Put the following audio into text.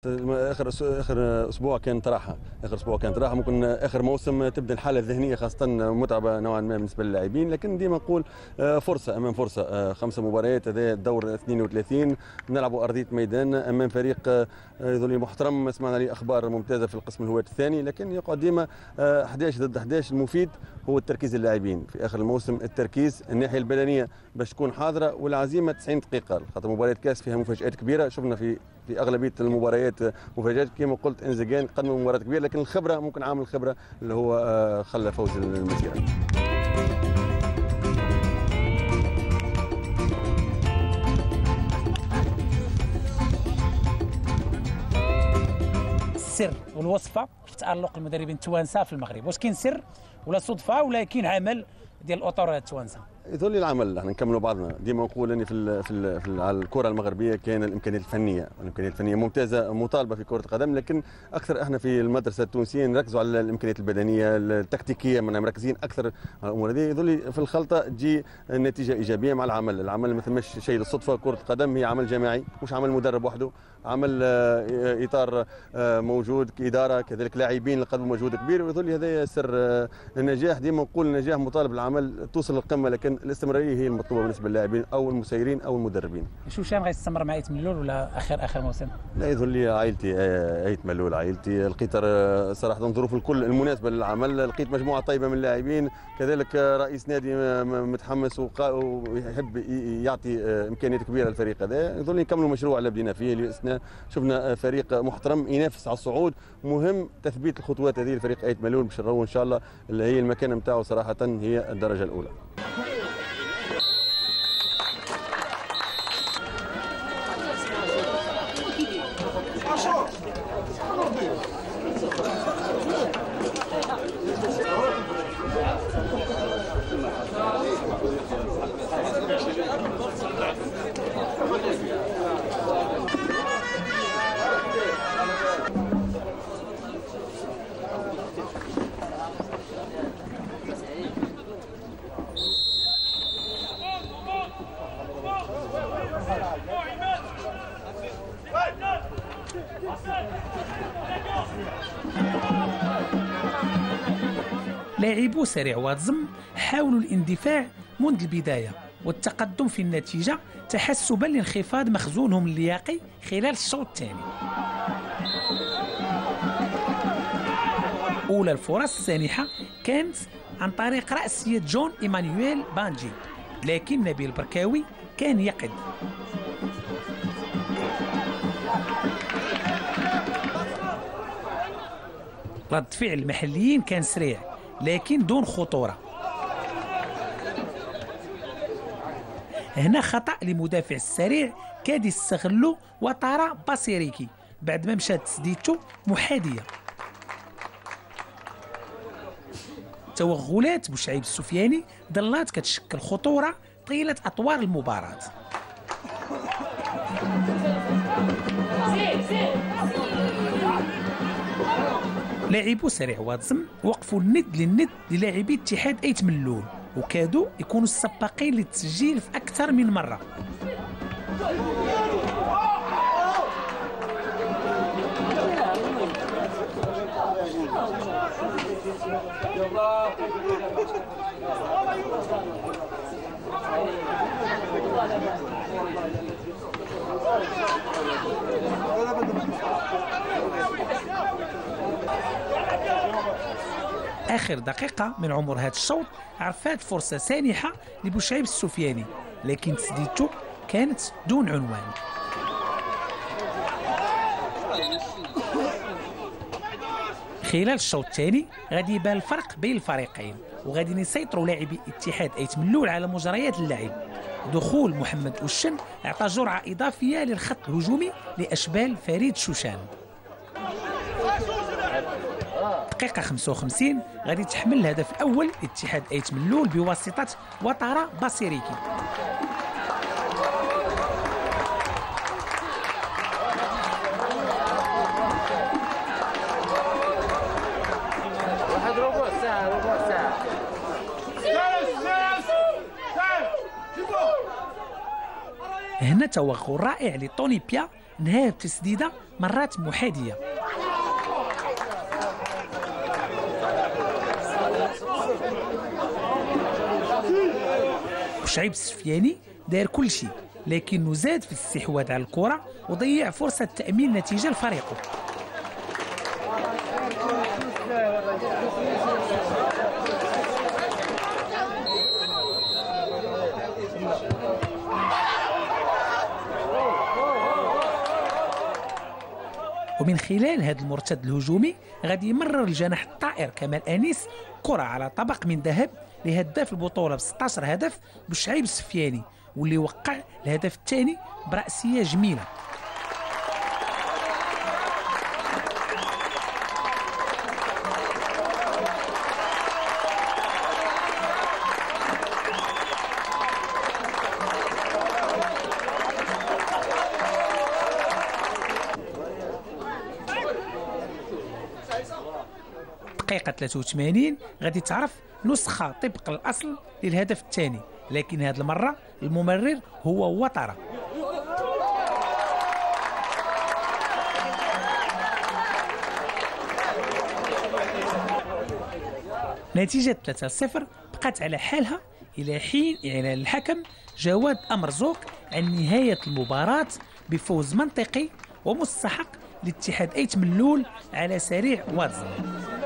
اخر اسبوع كانت راحه ممكن اخر موسم تبدا الحاله الذهنيه خاصه متعبه نوعا ما بالنسبه للاعبين، لكن ديما نقول فرصه امام فرصه. 5 مباريات، هذا الدور 32 نلعبوا ارضيه ميدان امام فريق يظل محترم. سمعنا عليه اخبار ممتازه في القسم الهواة الثاني، لكن يقعد ديما 11 ضد 11. المفيد هو التركيز اللاعبين في اخر الموسم، التركيز الناحيه البدنيه باش تكون حاضره، والعزيمه 90 دقيقه خاطر مباريات كاس فيها مفاجات كبيره. شفنا في اغلبيه المباريات مفاجات كما قلت. انزجان قدموا مباراه كبيره، لكن الخبره ممكن عامل الخبره اللي هو خلى فوز المسيره. السر والوصفه في تالق المدربين التوانسه في المغرب، واش كاين سر ولا صدفه ولا كاين عمل ديال الاطر التوانسه؟ يظل العمل. احنا نكملوا بعضنا. ديما نقول اني على الكره المغربيه كان الامكانيات الفنيه ممتازه مطالبه في كره القدم، لكن اكثر احنا في المدرسه التونسيه نركزوا على الامكانيات البدنيه التكتيكيه، مركزين اكثر على الامور هذه. يظل في الخلطه تجي نتيجه ايجابيه مع العمل. العمل ما ثماش شيء للصدفه. كره القدم هي عمل جماعي، مش عمل مدرب وحده، عمل اطار موجود، اداره كذلك لاعبين اللي قدموا مجهود كبير، ويظل هذا سر النجاح. ديما نقول النجاح مطالب العمل توصل للقمه، لكن الاستمراريه هي المطلوبه بالنسبه للاعبين او المسيرين او المدربين. شوشان غيستمر مع ايت ملول ولا اخر موسم؟ لا، يظل لي عائلتي ايت ملول. عائلتي لقيت صراحه الظروف الكل المناسبه للعمل، لقيت مجموعه طيبه من اللاعبين، كذلك رئيس نادي متحمس ويحب يعطي امكانيات كبيره للفريق هذا. يظل نكملوا المشروع اللي بدينا فيه. شفنا فريق محترم ينافس على الصعود. مهم تثبيت الخطوات هذه لفريق ايت ملول باش نروح ان شاء الله اللي هي المكانه نتاعو صراحه هي الدرجه الاولى. لاعبو سريع واتزم حاولوا الاندفاع منذ البداية والتقدم في النتيجة تحسبا لانخفاض مخزونهم اللياقي خلال الشوط الثاني. أولى الفرص السانحة كانت عن طريق رأسية جون إيمانويل بانجي، لكن نبيل بركاوي كان يقظ. رد فعل المحليين كان سريع لكن دون خطورة. هنا خطأ لمدافع السريع كاد يستغلو وطارا باسيريكي بعد ما مشات تسديدته محادية. توغلات بوشعيب السفياني ظلات كتشكل خطورة طيلة أطوار المباراة. لاعبو سريع واتزم وقفوا الند للند للاعبي اتحاد ايت ملول وكادوا يكونوا السباقين للتسجيل في اكثر من مره. آخر دقيقة من عمر هذا الشوط عرفات فرصة سانحة لبوشعيب السفياني، لكن تسديدته كانت دون عنوان. خلال الشوط الثاني غادي يبان الفرق بين الفريقين، وغادي يسيطروا لاعبي اتحاد ايت ملول على مجريات اللعب. دخول محمد أوشن اعطى جرعة إضافية للخط الهجومي لأشبال فريد شوشان. دقيقة 55 غادي تحمل الهدف الأول اتحاد ايت ملول بواسطة وطارا باسيريكي. ربع ساعة هنا توغل رائع لطوني بيا نهى بتسديدة مرات محادية. بوشعيب السفياني دار كل شيء، لكنه زاد في الاستحواذ على الكرة وضيع فرصة تأمين نتيجة لفريقه. ومن خلال هذا المرتد الهجومي غادي يمرر الجناح الطائر كمال أنيس كرة على طبق من ذهب لهداف البطولة ب 16 هدف بوشعيب السفياني، واللي وقع الهدف الثاني برأسية جميلة. دقيقة 83 غادي تعرف نسخة طبق الأصل للهدف الثاني، لكن هذه المرة الممرر هو وترة. نتيجة 3-0 بقت على حالها إلى حين إعلان الحكم جواد أمرزوق عن نهاية المباراة بفوز منطقي ومستحق لاتحاد أيت ملول على سريع واتزن.